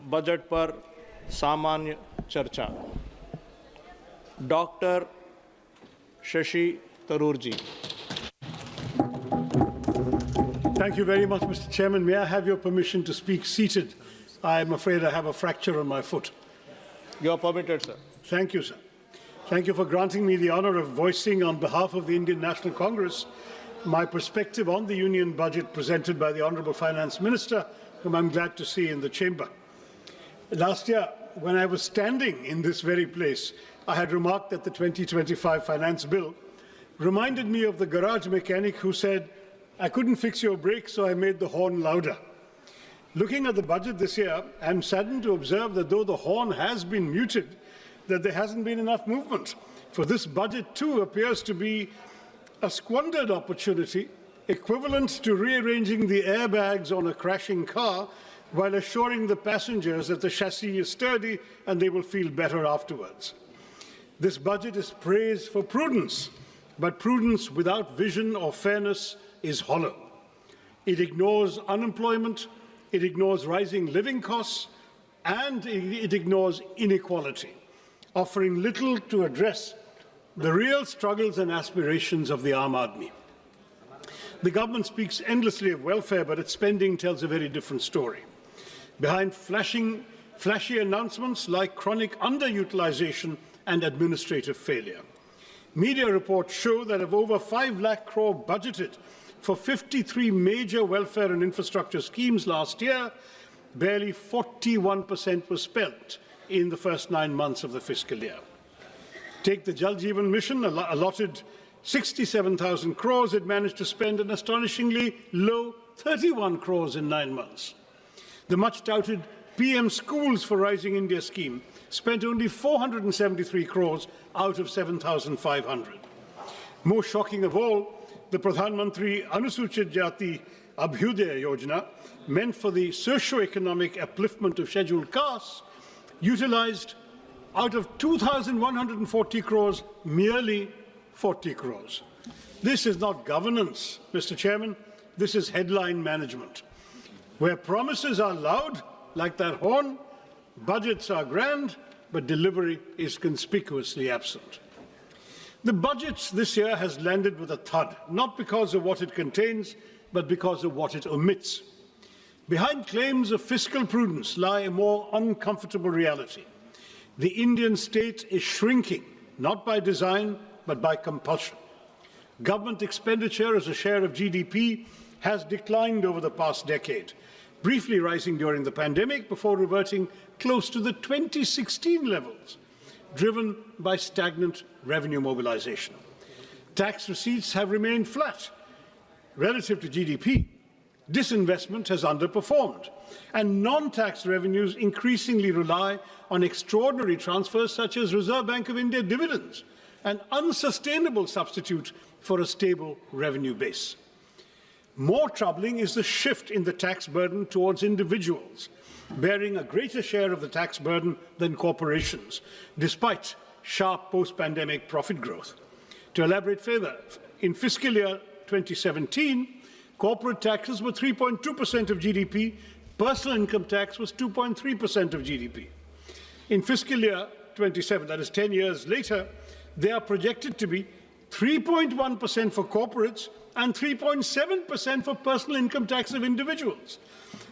Budget पर सामान्य चर्चा। Doctor Shashi Tharoor ji. Thank you very much, Mr. Chairman. May I have your permission to speak seated? I am afraid I have a fracture on my foot. You are permitted, sir. Thank you, sir. Thank you for granting me the honour of voicing on behalf of the Indian National Congress my perspective on the Union budget presented by the Honourable Finance Minister, whom I'm glad to see in the chamber. Last year, when I was standing in this very place, I had remarked that the 2025 Finance Bill reminded me of the garage mechanic who said, "I couldn't fix your brakes, so I made the horn louder." Looking at the budget this year, I'm saddened to observe that though the horn has been muted, that there hasn't been enough movement. For this budget too appears to be a squandered opportunity, equivalent to rearranging the airbags on a crashing car while assuring the passengers that the chassis is sturdy and they will feel better afterwards. This budget is praised for prudence, but prudence without vision or fairness is hollow. It ignores unemployment, it ignores rising living costs, and it ignores inequality, offering little to address the real struggles and aspirations of the Aam Aadmi. The government speaks endlessly of welfare, but its spending tells a very different story. Behind flashy announcements like chronic underutilization and administrative failure. Media reports show that of over 5 lakh crore budgeted for 53 major welfare and infrastructure schemes last year, barely 41% was spent in the first 9 months of the fiscal year. Take the Jal Jeevan Mission, allotted 67,000 crores, it managed to spend an astonishingly low 31 crores in 9 months. The much-touted PM Schools for Rising India scheme spent only 473 crores out of 7,500. Most shocking of all, the Pradhan Mantri Anusuchit Jati Abhyudaya Yojana, meant for the socio-economic upliftment of scheduled castes, utilized out of 2,140 crores, merely 40 crores. This is not governance, Mr. Chairman. This is headline management. Where promises are loud, like that horn, budgets are grand, but delivery is conspicuously absent. The budget this year has landed with a thud, not because of what it contains, but because of what it omits. Behind claims of fiscal prudence lie a more uncomfortable reality. The Indian state is shrinking, not by design, but by compulsion. Government expenditure as a share of GDP has declined over the past decade, briefly rising during the pandemic before reverting close to the 2016 levels, driven by stagnant revenue mobilization. Tax receipts have remained flat relative to GDP. Disinvestment has underperformed, and non-tax revenues increasingly rely on extraordinary transfers such as Reserve Bank of India dividends, an unsustainable substitute for a stable revenue base. More troubling is the shift in the tax burden towards individuals, bearing a greater share of the tax burden than corporations, despite sharp post-pandemic profit growth. To elaborate further, in fiscal year 2017, corporate taxes were 3.2% of GDP, personal income tax was 2.3% of GDP. In fiscal year 27, that is 10 years later, they are projected to be 3.1% for corporates and 3.7% for personal income tax of individuals.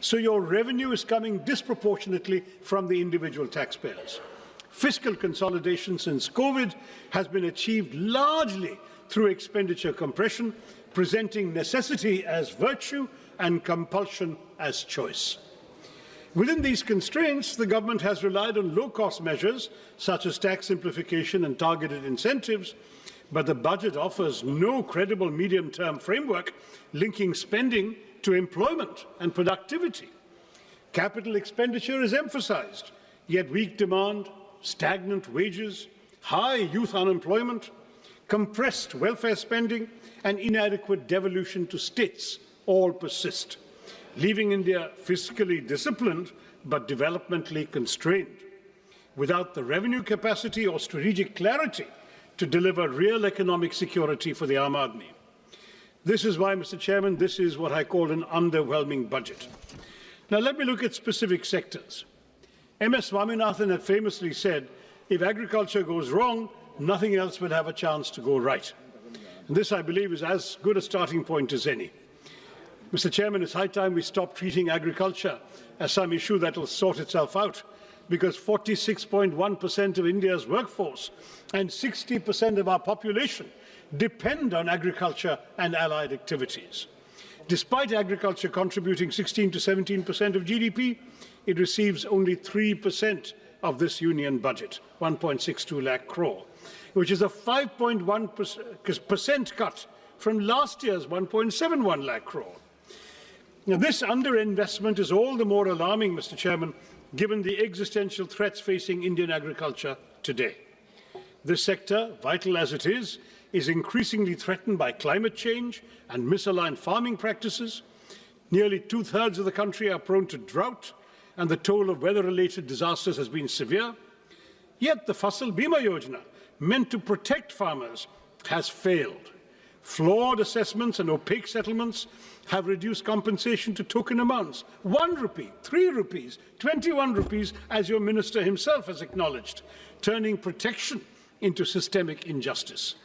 So your revenue is coming disproportionately from the individual taxpayers. Fiscal consolidation since COVID has been achieved largely through expenditure compression, presenting necessity as virtue and compulsion as choice. Within these constraints, the government has relied on low-cost measures such as tax simplification and targeted incentives, but the budget offers no credible medium-term framework linking spending to employment and productivity. Capital expenditure is emphasized, yet weak demand, stagnant wages, high youth unemployment, compressed welfare spending, and inadequate devolution to states all persist, leaving India fiscally disciplined but developmentally constrained, without the revenue capacity or strategic clarity to deliver real economic security for the Aam Aadmi. This is why, Mr. Chairman, this is what I call an underwhelming budget. Now, let me look at specific sectors. M.S. Swaminathan had famously said, if agriculture goes wrong, nothing else will have a chance to go right. And this, I believe, is as good a starting point as any. Mr. Chairman, it's high time we stop treating agriculture as some issue that will sort itself out, because 46.1% of India's workforce and 60% of our population depend on agriculture and allied activities. Despite agriculture contributing 16 to 17% of GDP, it receives only 3% of this union budget, 1.62 lakh crore, which is a 5.1% cut from last year's 1.71 lakh crore. Now, this underinvestment is all the more alarming, Mr. Chairman, given the existential threats facing Indian agriculture today. This sector, vital as it is increasingly threatened by climate change and misaligned farming practices. Nearly two-thirds of the country are prone to drought, and the toll of weather-related disasters has been severe. Yet the Fasal Bima Yojana, meant to protect farmers, has failed. Flawed assessments and opaque settlements have reduced compensation to token amounts, 1 rupee, 3 rupees, 21 rupees, as your minister himself has acknowledged, turning protection into systemic injustice.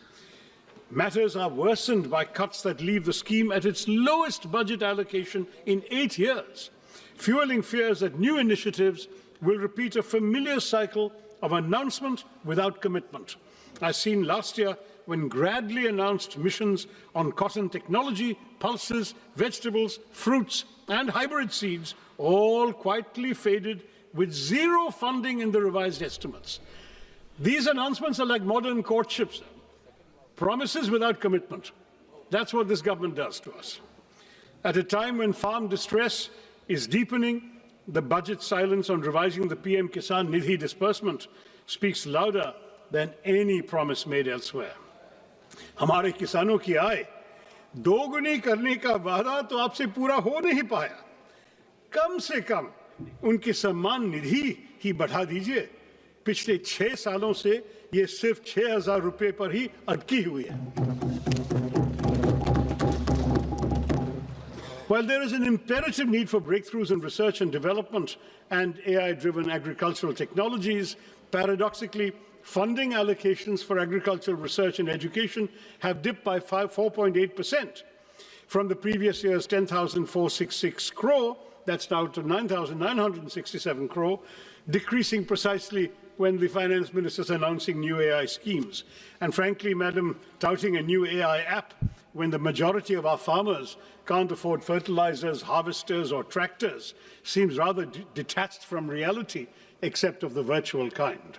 Matters are worsened by cuts that leave the scheme at its lowest budget allocation in 8 years, fueling fears that new initiatives will repeat a familiar cycle of announcement without commitment, as seen last year when Gradley announced missions on cotton technology, pulses, vegetables, fruits, and hybrid seeds, all quietly faded with zero funding in the revised estimates. These announcements are like modern courtships, promises without commitment. That's what this government does to us. At a time when farm distress is deepening, the budget silence on revising the PM Kisan Nidhi disbursement speaks louder than any promise made elsewhere. हमारे किसानों की आय दोगुनी करने का वादा तो आपसे पूरा हो नहीं पाया। कम से कम उनकी सम्मान निधि ही बढ़ा दीजिए। पिछले 6 सालों से ये सिर्फ 6,000 रुपए पर ही अटकी हुई है। While there is an imperative need for breakthroughs in research and development and AI-driven agricultural technologies, paradoxically, funding allocations for agricultural research and education have dipped by 4.8% from the previous year's 10,466 crore, that's now to 9,967 crore, decreasing precisely when the finance minister is announcing new AI schemes. And frankly, Madam, touting a new AI app when the majority of our farmers can't afford fertilizers, harvesters, or tractors seems rather detached from reality, except of the virtual kind.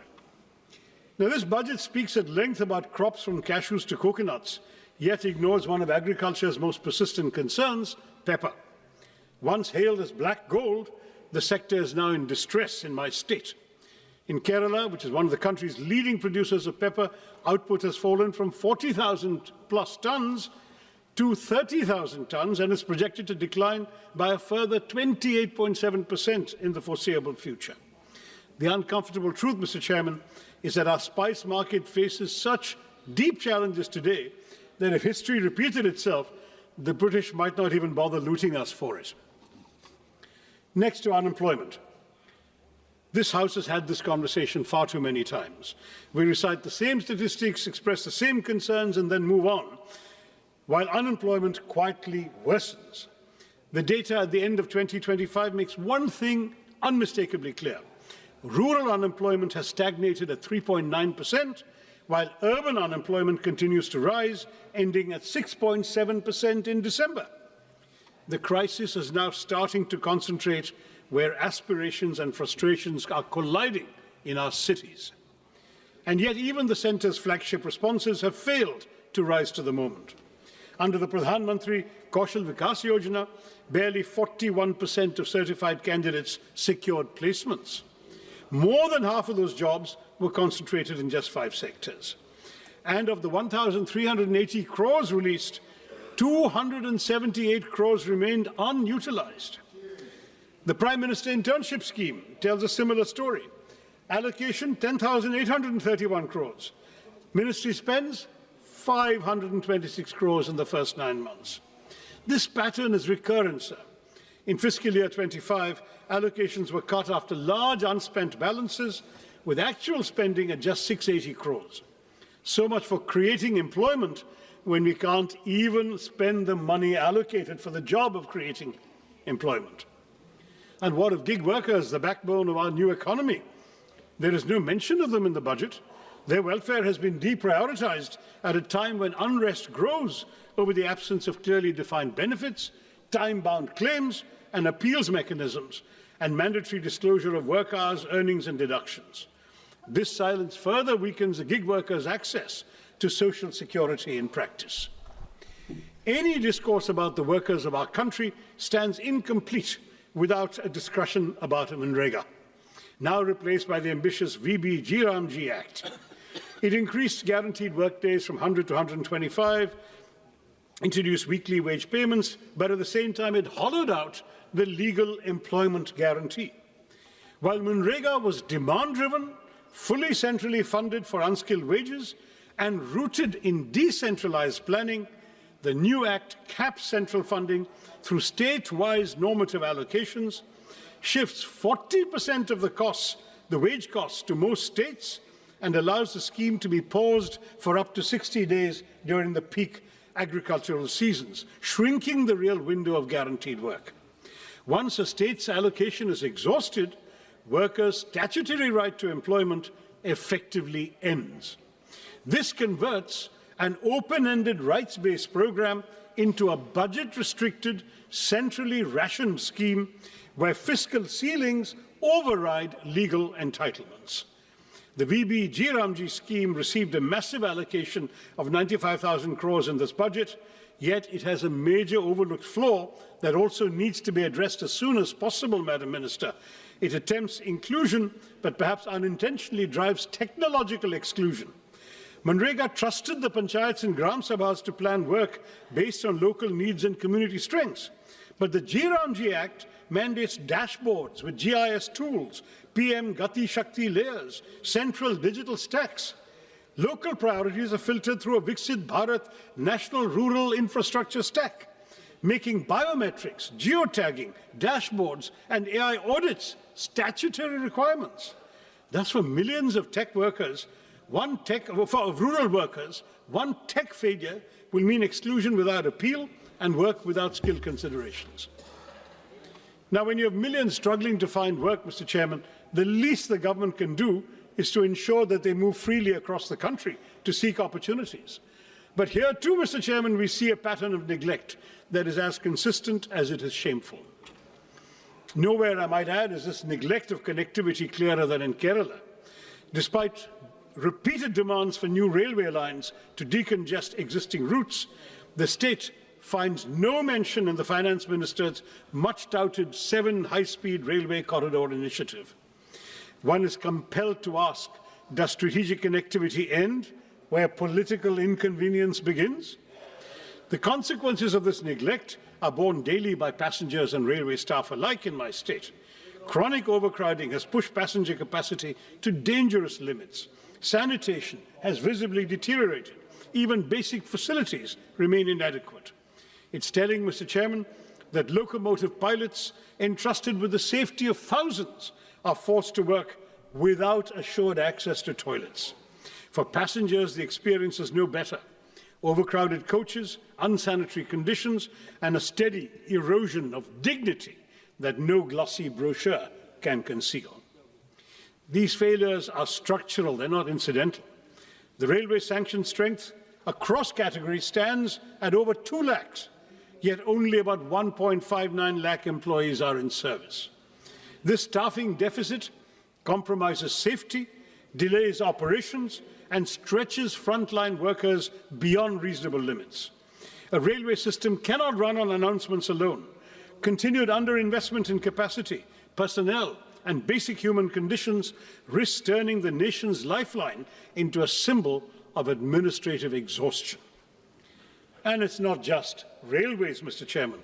Now, this budget speaks at length about crops from cashews to coconuts, yet ignores one of agriculture's most persistent concerns, pepper. Once hailed as black gold, the sector is now in distress in my state. In Kerala, which is one of the country's leading producers of pepper, output has fallen from 40,000 plus tons to 30,000 tons and is projected to decline by a further 28.7% in the foreseeable future. The uncomfortable truth, Mr. Chairman, is that our spice market faces such deep challenges today that if history repeated itself, the British might not even bother looting us for it. Next to unemployment. This House has had this conversation far too many times. We recite the same statistics, express the same concerns, and then move on, while unemployment quietly worsens. The data at the end of 2025 makes one thing unmistakably clear. Rural unemployment has stagnated at 3.9%, while urban unemployment continues to rise, ending at 6.7% in December. The crisis is now starting to concentrate where aspirations and frustrations are colliding in our cities. And yet even the centre's flagship responses have failed to rise to the moment. Under the Pradhan Mantri Kaushal Vikas Yojana, barely 41% of certified candidates secured placements. More than half of those jobs were concentrated in just 5 sectors. And of the 1,380 crores released, 278 crores remained unutilized. The Prime Minister Internship Scheme tells a similar story. Allocation, 10,831 crores. Ministry spends 526 crores in the first 9 months. This pattern is recurrent, sir. In fiscal year 25, allocations were cut after large unspent balances, with actual spending at just 680 crores. So much for creating employment when we can't even spend the money allocated for the job of creating employment. And what of gig workers, the backbone of our new economy? There is no mention of them in the budget. Their welfare has been deprioritized at a time when unrest grows over the absence of clearly defined benefits, time-bound claims and appeals mechanisms, and mandatory disclosure of work hours, earnings and deductions. This silence further weakens the gig workers' access to social security in practice. Any discourse about the workers of our country stands incomplete without a discussion about Manrega, now replaced by the ambitious VB Ramji Act. It increased guaranteed work days from 100 to 125, introduced weekly wage payments, but at the same time it hollowed out the legal employment guarantee. While Manrega was demand-driven, fully centrally funded for unskilled wages, and rooted in decentralized planning, the new Act caps central funding through state-wise normative allocations, shifts 40% of the wage costs to most states, and allows the scheme to be paused for up to 60 days during the peak agricultural seasons, shrinking the real window of guaranteed work. Once a state's allocation is exhausted, workers' statutory right to employment effectively ends. This converts an open-ended rights-based program into a budget-restricted, centrally rationed scheme where fiscal ceilings override legal entitlements. The VB Ramji scheme received a massive allocation of 95,000 crores in this budget, yet it has a major overlooked flaw that also needs to be addressed as soon as possible, Madam Minister. It attempts inclusion, but perhaps unintentionally drives technological exclusion. Manrega trusted the panchayats and gram sabhas to plan work based on local needs and community strengths. But the Ramji Act mandates dashboards with GIS tools, PM Gati Shakti layers, central digital stacks. Local priorities are filtered through a Viksit Bharat National Rural Infrastructure Stack, making biometrics, geotagging, dashboards, and AI audits statutory requirements. Thus, for millions of tech workers, rural workers, one tech failure will mean exclusion without appeal and work without skill considerations. Now, when you have millions struggling to find work, Mr. Chairman, the least the government can do is to ensure that they move freely across the country to seek opportunities. But here too, Mr. Chairman, we see a pattern of neglect that is as consistent as it is shameful. Nowhere, I might add, is this neglect of connectivity clearer than in Kerala. Despite repeated demands for new railway lines to decongest existing routes, the state finds no mention in the Finance Minister's much-touted 7 high-speed railway corridor initiative. One is compelled to ask, does strategic connectivity end where political inconvenience begins? The consequences of this neglect are borne daily by passengers and railway staff alike in my state. Chronic overcrowding has pushed passenger capacity to dangerous limits. Sanitation has visibly deteriorated. Even basic facilities remain inadequate. It's telling, Mr. Chairman, that locomotive pilots entrusted with the safety of thousands are forced to work without assured access to toilets. For passengers, the experience is no better. Overcrowded coaches, unsanitary conditions, and a steady erosion of dignity that no glossy brochure can conceal. These failures are structural, they're not incidental. The railway sanction strength across categories stands at over 2 lakhs, yet only about 1.59 lakh employees are in service. This staffing deficit compromises safety, delays operations, and stretches frontline workers beyond reasonable limits. A railway system cannot run on announcements alone. Continued underinvestment in capacity, personnel, and basic human conditions risks turning the nation's lifeline into a symbol of administrative exhaustion. And it's not just railways, Mr. Chairman.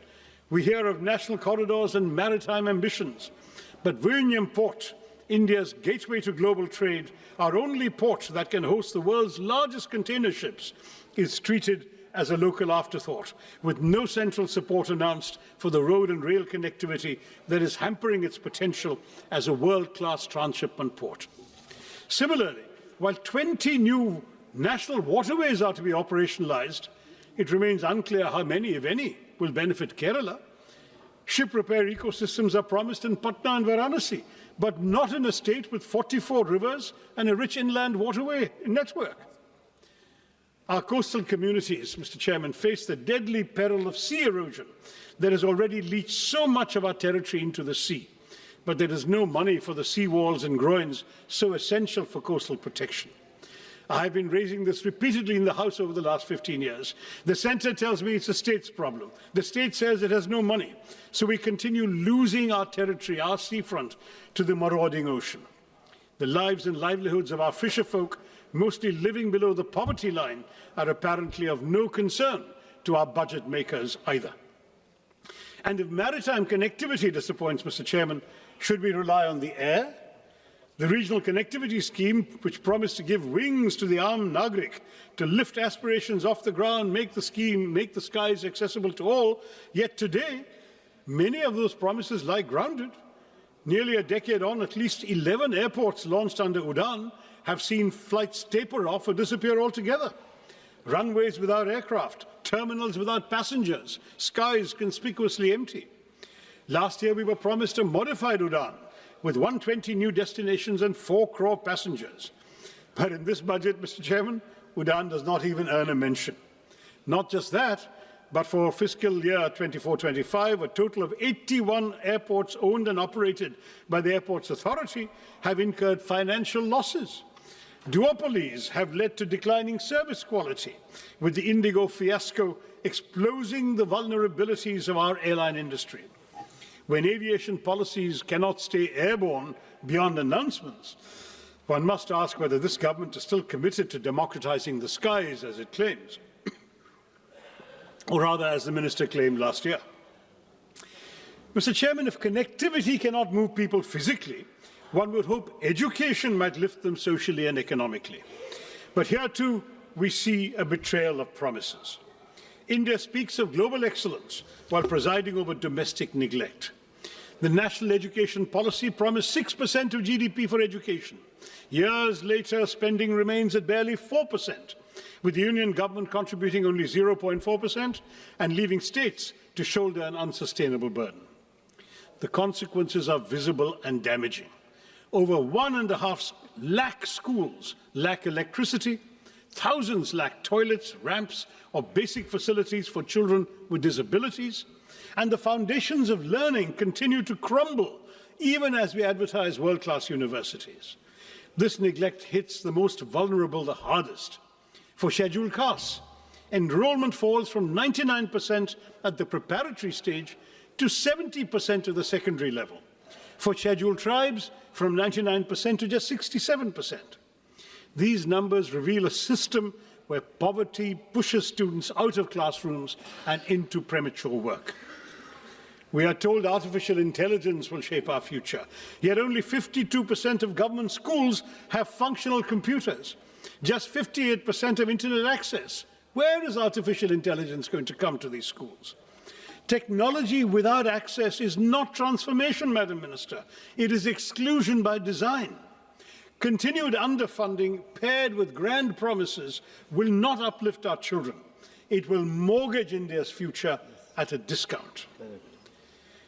We hear of national corridors and maritime ambitions, but Vizhinjam Port, India's gateway to global trade, our only port that can host the world's largest container ships, is treated as a local afterthought, with no central support announced for the road and rail connectivity that is hampering its potential as a world-class transshipment port. Similarly, while 20 new national waterways are to be operationalised, it remains unclear how many, if any, will benefit Kerala. Ship repair ecosystems are promised in Patna and Varanasi, but not in a state with 44 rivers and a rich inland waterway network. Our coastal communities, Mr. Chairman, face the deadly peril of sea erosion that has already leached so much of our territory into the sea. But there is no money for the sea walls and groins so essential for coastal protection. I have been raising this repeatedly in the House over the last 15 years. The centre tells me it's the state's problem. The state says it has no money. So we continue losing our territory, our seafront, to the marauding ocean. The lives and livelihoods of our fisherfolk, mostly living below the poverty line, are apparently of no concern to our budget makers either. And if maritime connectivity disappoints, Mr. Chairman, should we rely on the air? The regional connectivity scheme, which promised to give wings to the armed Nagrik to lift aspirations off the ground, make the skies accessible to all, yet today, many of those promises lie grounded. Nearly a decade on, at least 11 airports launched under UDAN have seen flights taper off or disappear altogether. Runways without aircraft, terminals without passengers, skies conspicuously empty. Last year, we were promised a modified UDAN, with 120 new destinations and 4 crore passengers. But in this budget, Mr. Chairman, UDAN does not even earn a mention. Not just that, but for fiscal year 24-25, a total of 81 airports owned and operated by the Airports Authority have incurred financial losses. Duopolies have led to declining service quality, with the Indigo fiasco exposing the vulnerabilities of our airline industry. When aviation policies cannot stay airborne beyond announcements, one must ask whether this government is still committed to democratizing the skies, as it claims, or rather, as the minister claimed last year. Mr. Chairman, if connectivity cannot move people physically, one would hope education might lift them socially and economically. But here too, we see a betrayal of promises. India speaks of global excellence while presiding over domestic neglect. The national education policy promised 6% of GDP for education. Years later, spending remains at barely 4%, with the union government contributing only 0.4% and leaving states to shoulder an unsustainable burden. The consequences are visible and damaging. Over 1.5 lakh schools lack electricity, thousands lack toilets, ramps, or basic facilities for children with disabilities, and the foundations of learning continue to crumble even as we advertise world-class universities. This neglect hits the most vulnerable the hardest. For scheduled castes, enrollment falls from 99% at the preparatory stage to 70% at the secondary level. For scheduled tribes, from 99% to just 67%. These numbers reveal a system where poverty pushes students out of classrooms and into premature work. We are told artificial intelligence will shape our future, yet only 52% of government schools have functional computers, just 58% have internet access. Where is artificial intelligence going to come to these schools? Technology without access is not transformation, Madam Minister. It is exclusion by design. Continued underfunding paired with grand promises will not uplift our children. It will mortgage India's future at a discount.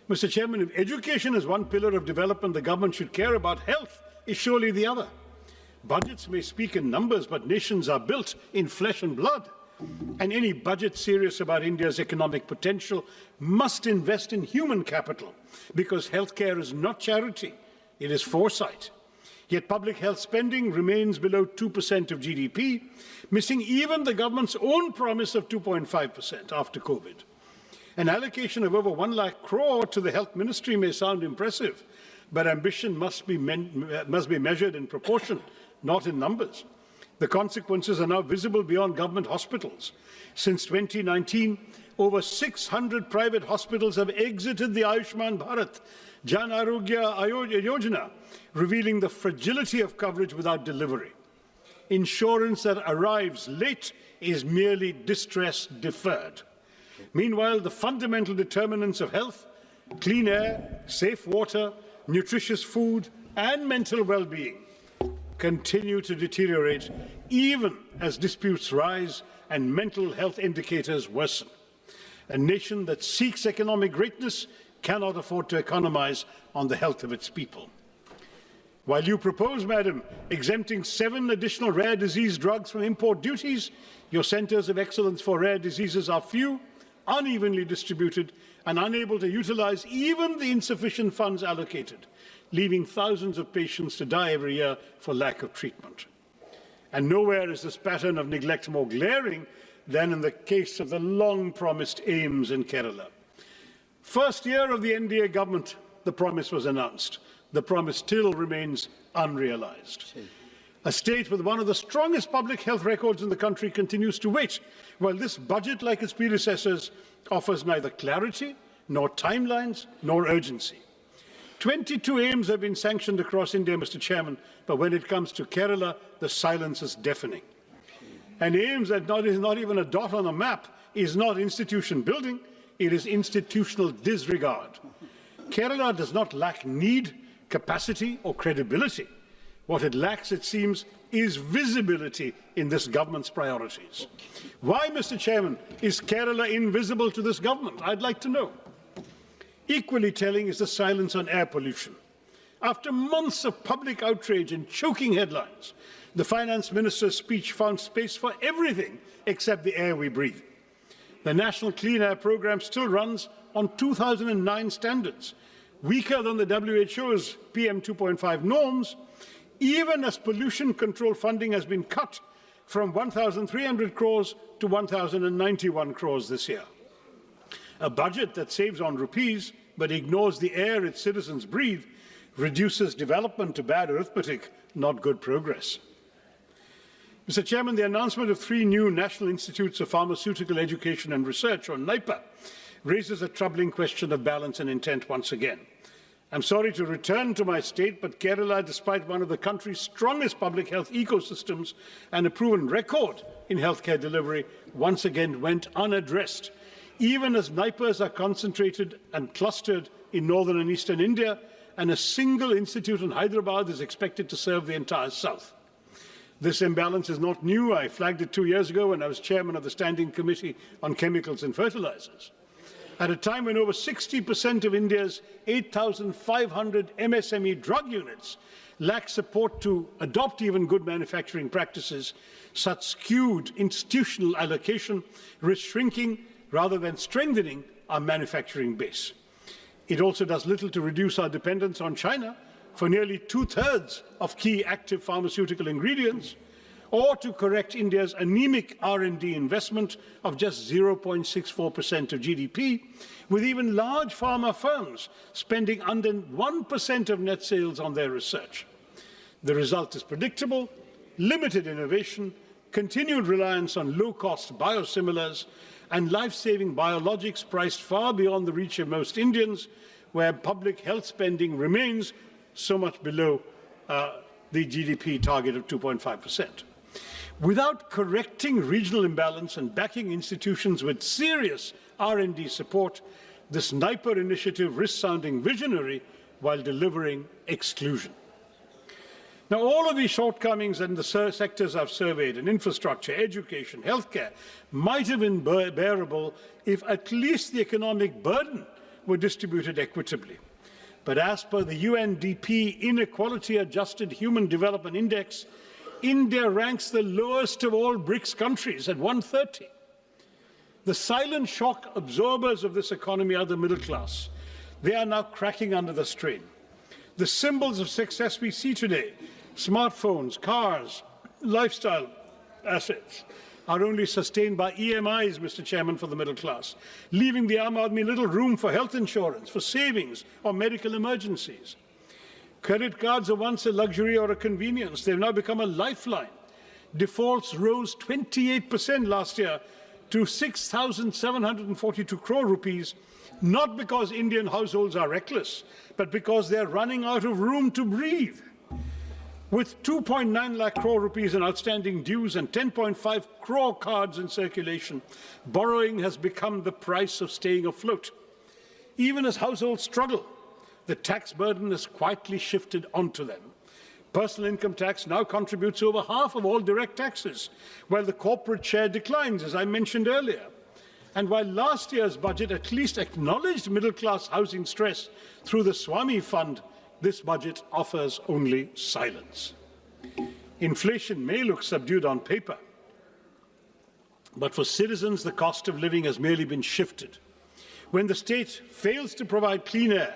Mr. Chairman, if education is one pillar of development the government should care about, health is surely the other. Budgets may speak in numbers, but nations are built in flesh and blood. And any budget serious about India's economic potential must invest in human capital, because healthcare is not charity, it is foresight. Yet public health spending remains below 2% of GDP, missing even the government's own promise of 2.5% after COVID. An allocation of over 1 lakh crore to the health ministry may sound impressive, but ambition must be measured in proportion, not in numbers. The consequences are now visible beyond government hospitals. Since 2019, over 600 private hospitals have exited the Ayushman Bharat Jan Arogya Yojana, revealing the fragility of coverage without delivery. insurance that arrives late is merely distress deferred. Meanwhile, the fundamental determinants of health, clean air, safe water, nutritious food, and mental well-being continue to deteriorate even as disputes rise and mental health indicators worsen. A nation that seeks economic greatness cannot afford to economize on the health of its people. While you propose, Madam, exempting 7 additional rare disease drugs from import duties, your centres of excellence for rare diseases are few, unevenly distributed, and unable to utilize even the insufficient funds allocated, leaving thousands of patients to die every year for lack of treatment. And nowhere is this pattern of neglect more glaring than in the case of the long-promised aims in Kerala. First year of the NDA government, the promise was announced. The promise still remains unrealized. A state with one of the strongest public health records in the country continues to wait, while this budget, like its predecessors, offers neither clarity, nor timelines, nor urgency. 22 aims have been sanctioned across India, Mr. Chairman, but when it comes to Kerala, the silence is deafening. And aims that is not even a dot on a map is not institution building, it is institutional disregard. Kerala does not lack need, capacity, or credibility. What it lacks, it seems, is visibility in this government's priorities. Why, Mr. Chairman, is Kerala invisible to this government? I'd like to know. Equally telling is the silence on air pollution. After months of public outrage and choking headlines, the Finance Minister's speech found space for everything except the air we breathe. The National Clean Air Programme still runs on 2009 standards, weaker than the WHO's PM 2.5 norms, even as pollution control funding has been cut from 1,300 crores to 1,091 crores this year. A budget that saves on rupees but ignores the air its citizens breathe reduces development to bad arithmetic, not good progress. Mr. Chairman, the announcement of 3 new National Institutes of Pharmaceutical Education and Research, or NIPA, raises a troubling question of balance and intent once again. I'm sorry to return to my state, but Kerala, despite one of the country's strongest public health ecosystems and a proven record in healthcare delivery, once again went unaddressed, even as NIPAs are concentrated and clustered in northern and eastern India, and a single institute in Hyderabad is expected to serve the entire south. This imbalance is not new. I flagged it 2 years ago when I was chairman of the Standing Committee on Chemicals and Fertilizers. At a time when over 60% of India's 8,500 MSME drug units lack support to adopt even good manufacturing practices, such skewed institutional allocation risks shrinking rather than strengthening our manufacturing base. It also does little to reduce our dependence on China for nearly 2/3 of key active pharmaceutical ingredients, or to correct India's anemic R&D investment of just 0.64% of GDP, with even large pharma firms spending under 1% of net sales on their research. The result is predictable: limited innovation, continued reliance on low-cost biosimilars, and life-saving biologics priced far beyond the reach of most Indians, where public health spending remains so much below the GDP target of 2.5%. Without correcting regional imbalance and backing institutions with serious R&D support, this NIPA initiative risks sounding visionary while delivering exclusion. Now, all of these shortcomings in the sectors I've surveyed, in infrastructure, education, healthcare, might have been bearable if at least the economic burden were distributed equitably. But as per the UNDP Inequality Adjusted Human Development Index, India ranks the lowest of all BRICS countries at 130. The silent shock absorbers of this economy are the middle class. They are now cracking under the strain. The symbols of success we see today, smartphones, cars, lifestyle assets, are only sustained by EMIs, Mr. Chairman, for the middle class, leaving the Aam Aadmi little room for health insurance, for savings, or medical emergencies. Credit cards are once a luxury or a convenience. They've now become a lifeline. Defaults rose 28% last year to 6,742 crore rupees, not because Indian households are reckless, but because they're running out of room to breathe. With 2.9 lakh crore rupees in outstanding dues and 10.5 crore cards in circulation, borrowing has become the price of staying afloat. Even as households struggle, the tax burden has quietly shifted onto them. Personal income tax now contributes over half of all direct taxes, while the corporate share declines, as I mentioned earlier. And while last year's budget at least acknowledged middle-class housing stress through the Swami Fund, this budget offers only silence. Inflation may look subdued on paper, but for citizens, the cost of living has merely been shifted. When the state fails to provide clean air,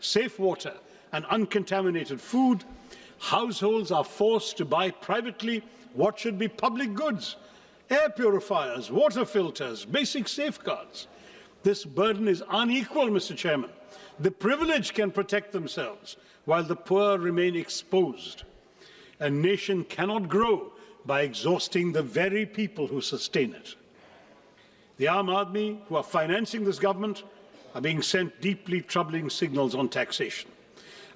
safe water, and uncontaminated food, households are forced to buy privately what should be public goods: air purifiers, water filters, basic safeguards. This burden is unequal, Mr. Chairman. The privileged can protect themselves, while the poor remain exposed. A nation cannot grow by exhausting the very people who sustain it. The Aam Aadmi who are financing this government are being sent deeply troubling signals on taxation.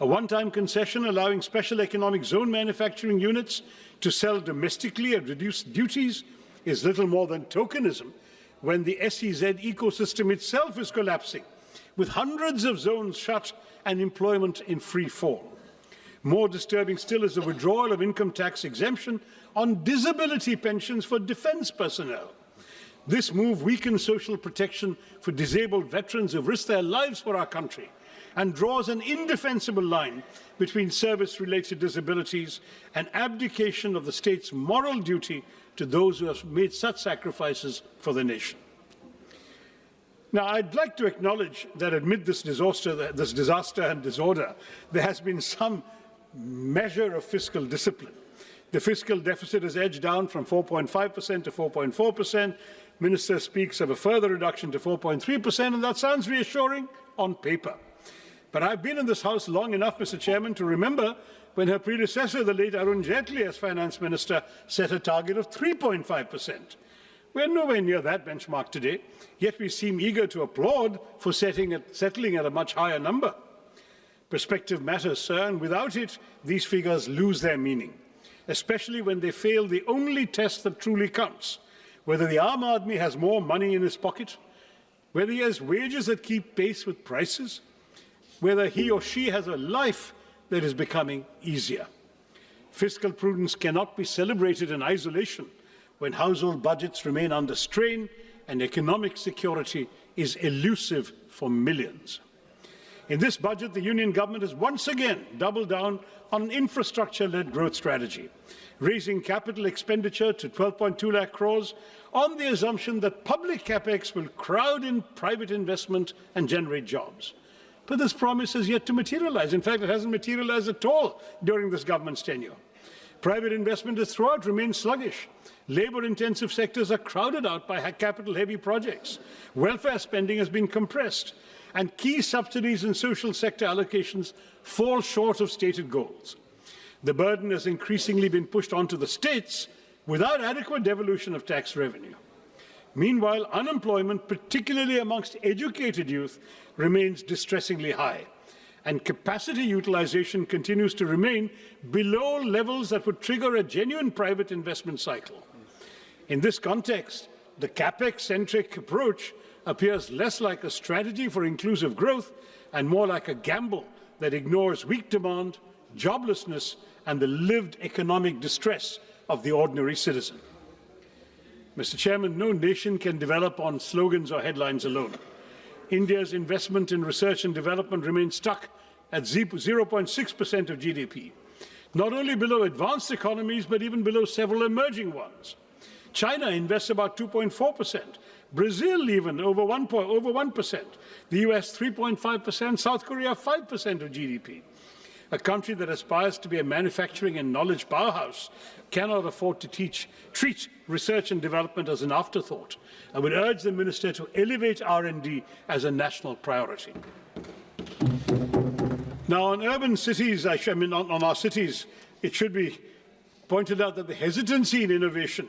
A one-time concession allowing special economic zone manufacturing units to sell domestically at reduced duties is little more than tokenism when the SEZ ecosystem itself is collapsing, with hundreds of zones shut and employment in free fall. More disturbing still is the withdrawal of income tax exemption on disability pensions for defence personnel. This move weakens social protection for disabled veterans who risk their lives for our country and draws an indefensible line between service-related disabilities and abdication of the state's moral duty to those who have made such sacrifices for the nation. Now, I'd like to acknowledge that amid this disaster and disorder, there has been some measure of fiscal discipline. The fiscal deficit has edged down from 4.5% to 4.4%. Minister speaks of a further reduction to 4.3%, and that sounds reassuring on paper. But I've been in this House long enough, Mr. Chairman, to remember when her predecessor, the late Arun Jaitley, as Finance Minister, set a target of 3.5%. We're nowhere near that benchmark today, yet we seem eager to applaud for settling at a much higher number. Perspective matters, sir, and without it, these figures lose their meaning, especially when they fail the only test that truly counts: whether the Aam Aadmi has more money in his pocket, whether he has wages that keep pace with prices, whether he or she has a life that is becoming easier. Fiscal prudence cannot be celebrated in isolation when household budgets remain under strain and economic security is elusive for millions. In this budget, the Union government has once again doubled down on an infrastructure-led growth strategy, raising capital expenditure to 12.2 lakh crores on the assumption that public Capex will crowd in private investment and generate jobs. But this promise has yet to materialize. In fact, it hasn't materialized at all during this government's tenure. Private investment has throughout remained sluggish. Labour-intensive sectors are crowded out by capital-heavy projects. Welfare spending has been compressed, and key subsidies and social sector allocations fall short of stated goals. The burden has increasingly been pushed onto the states without adequate devolution of tax revenue. Meanwhile, unemployment, particularly amongst educated youth, remains distressingly high, and capacity utilization continues to remain below levels that would trigger a genuine private investment cycle. In this context, the Capex-centric approach appears less like a strategy for inclusive growth and more like a gamble that ignores weak demand, joblessness, and the lived economic distress of the ordinary citizen. Mr. Chairman, no nation can develop on slogans or headlines alone. India's investment in research and development remains stuck at 0.6% of GDP, not only below advanced economies, but even below several emerging ones. China invests about 2.4%, Brazil even over 1%, the US 3.5%, South Korea 5% of GDP. A country that aspires to be a manufacturing and knowledge powerhouse cannot afford to treat research and development as an afterthought. I would urge the Minister to elevate R&D as a national priority. Now, on urban cities, on our cities, it should be pointed out that the hesitancy in innovation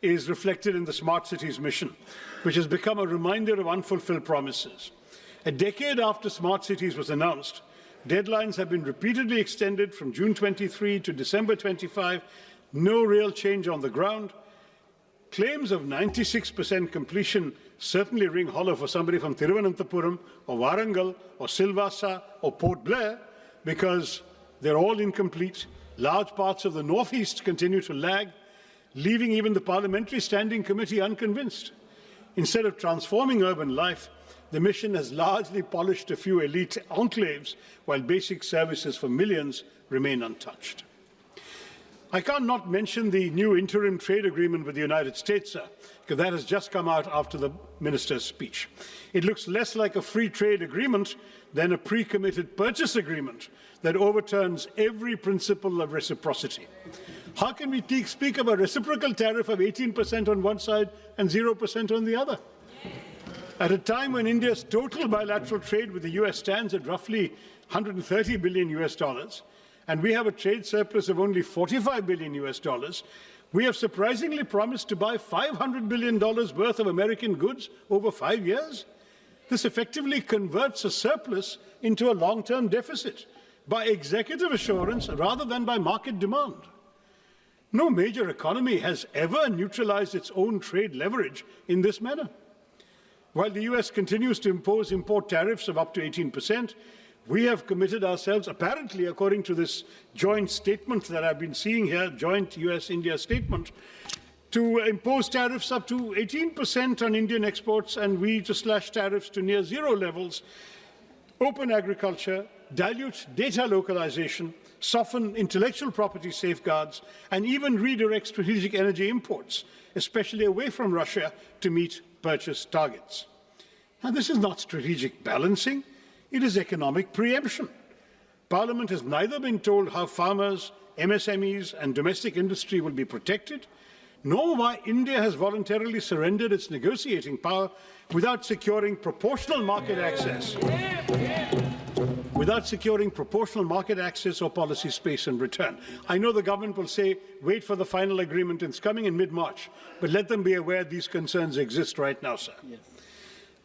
is reflected in the Smart Cities mission, which has become a reminder of unfulfilled promises. A decade after Smart Cities was announced, Deadlines have been repeatedly extended from June 23 to December 25. No real change on the ground. Claims of 96% completion certainly ring hollow for somebody from Thiruvananthapuram or Warangal or Silvassa or Port Blair, because they're all incomplete. Large parts of the northeast continue to lag, leaving even the Parliamentary Standing Committee unconvinced. Instead of transforming urban life, the mission has largely polished a few elite enclaves, while basic services for millions remain untouched. I can't not mention the new interim trade agreement with the United States, sir, because that has just come out after the minister's speech. It looks less like a free trade agreement than a pre-committed purchase agreement that overturns every principle of reciprocity. How can we speak of a reciprocal tariff of 18% on one side and 0% on the other? At a time when India's total bilateral trade with the US stands at roughly 130 billion US dollars, and we have a trade surplus of only 45 billion US dollars, we have surprisingly promised to buy $500 billion worth of American goods over 5 years. This effectively converts a surplus into a long-term deficit by executive assurance rather than by market demand. No major economy has ever neutralized its own trade leverage in this manner. While the US continues to impose import tariffs of up to 18%, we have committed ourselves, apparently according to this joint statement that I've been seeing here, joint US-India statement, to impose tariffs up to 18% on Indian exports, and we to slash tariffs to near zero levels, open agriculture, dilute data localization, soften intellectual property safeguards, and even redirect strategic energy imports, especially away from Russia, to meet purchase targets. Now, this is not strategic balancing. It is economic preemption. Parliament has neither been told how farmers, MSMEs, and domestic industry will be protected, nor why India has voluntarily surrendered its negotiating power without securing proportional market access. Without securing proportional market access or policy space in return. I know the government will say, wait for the final agreement, it's coming in mid-March, but let them be aware these concerns exist right now, sir. Yes.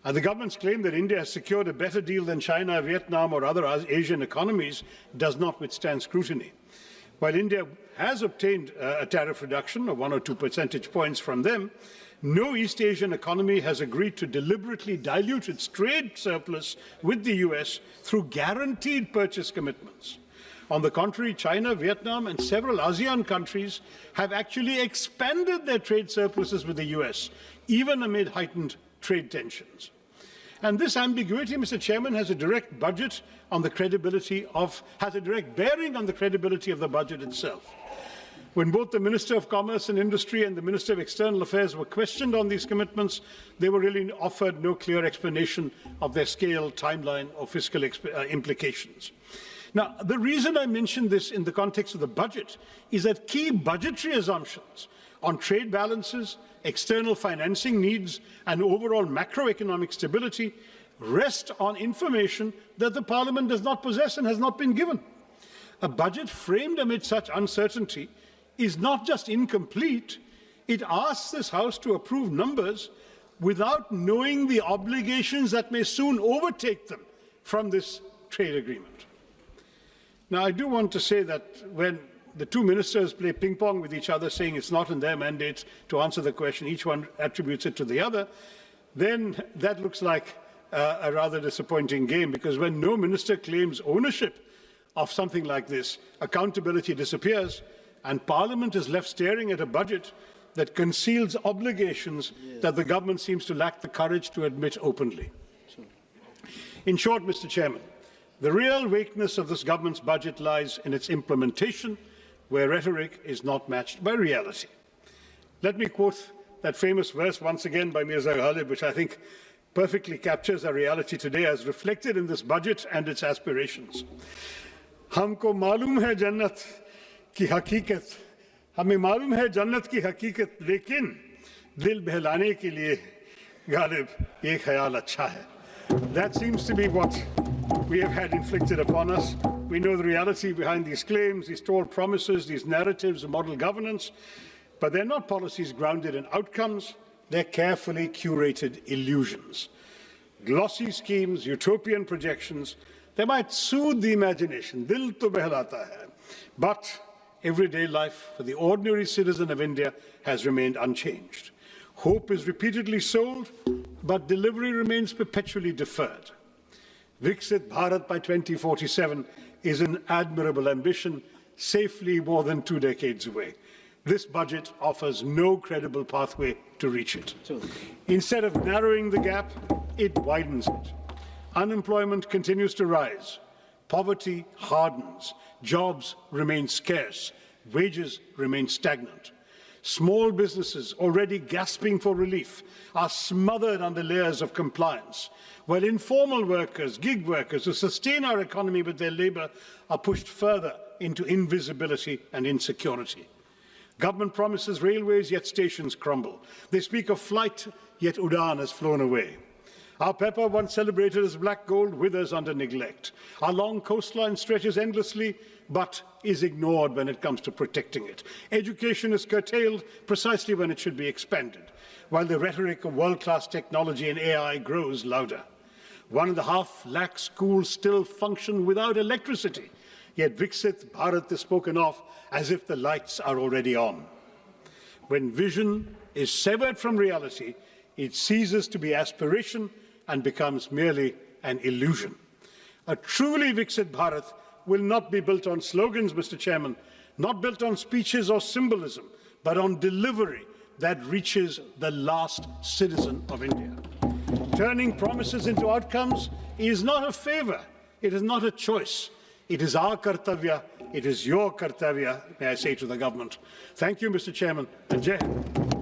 The government's claim that India has secured a better deal than China, Vietnam, or other Asian economies does not withstand scrutiny. While India has obtained a tariff reduction of 1 or 2 percentage points from them, no East Asian economy has agreed to deliberately dilute its trade surplus with the US through guaranteed purchase commitments. On the contrary, China, Vietnam, and several ASEAN countries have actually expanded their trade surpluses with the US, even amid heightened trade tensions. And this ambiguity, Mr. Chairman, has a direct bearing on the credibility of the budget itself. When both the Minister of Commerce and Industry and the Minister of External Affairs were questioned on these commitments, they were really offered no clear explanation of their scale, timeline, or fiscal implications. Now, the reason I mention this in the context of the budget is that key budgetary assumptions on trade balances, external financing needs, and overall macroeconomic stability rest on information that the Parliament does not possess and has not been given. A budget framed amid such uncertainty is not just incomplete, it asks this House to approve numbers without knowing the obligations that may soon overtake them from this trade agreement. Now, I do want to say that when the two ministers play ping-pong with each other, saying it's not in their mandate to answer the question, each one attributes it to the other, then that looks like a rather disappointing game, because when no minister claims ownership of something like this, accountability disappears, and Parliament is left staring at a budget that conceals obligations that the government seems to lack the courage to admit openly. In short, Mr. Chairman, the real weakness of this government's budget lies in its implementation, where rhetoric is not matched by reality. Let me quote that famous verse once again by Mirza Ghalib, which I think perfectly captures our reality today as reflected in this budget and its aspirations. हमको मालूम है जन्नत की हकीकत, हमें मालूम है जन्नत की हकीकत, लेकिन दिल बहलाने के लिए गालिब ये ख्याल अच्छा है. That seems to be what we have had inflicted upon us. We know the reality behind these claims, these tall promises, these narratives of model governance, but they're not policies grounded in outcomes. They're carefully curated illusions. Glossy schemes, utopian projections, They might soothe the imagination, dil to behlata hai. But everyday life for the ordinary citizen of India has remained unchanged. Hope is repeatedly sold, but delivery remains perpetually deferred. Viksit Bharat by 2047 is an admirable ambition, safely more than 2 decades away. This budget offers no credible pathway to reach it. Instead of narrowing the gap, it widens it. Unemployment continues to rise. Poverty hardens. Jobs remain scarce. Wages remain stagnant. Small businesses, already gasping for relief, are smothered under layers of compliance, while informal workers, gig workers who sustain our economy with their labour are pushed further into invisibility and insecurity. Government promises railways, yet stations crumble. They speak of flight, yet Udan has flown away. Our pepper, once celebrated as black gold, withers under neglect. Our long coastline stretches endlessly, but is ignored when it comes to protecting it. Education is curtailed precisely when it should be expanded, while the rhetoric of world-class technology and AI grows louder. 1.5 lakh schools still function without electricity, yet Viksit Bharat is spoken of as if the lights are already on. When vision is severed from reality, it ceases to be aspiration and becomes merely an illusion. A truly Viksit Bharat will not be built on slogans, Mr. Chairman, not built on speeches or symbolism, but on delivery that reaches the last citizen of India. Turning promises into outcomes is not a favour, it is not a choice. It is our kartavya, it is your kartavya, may I say to the government. Thank you, Mr. Chairman, and Jai Hind.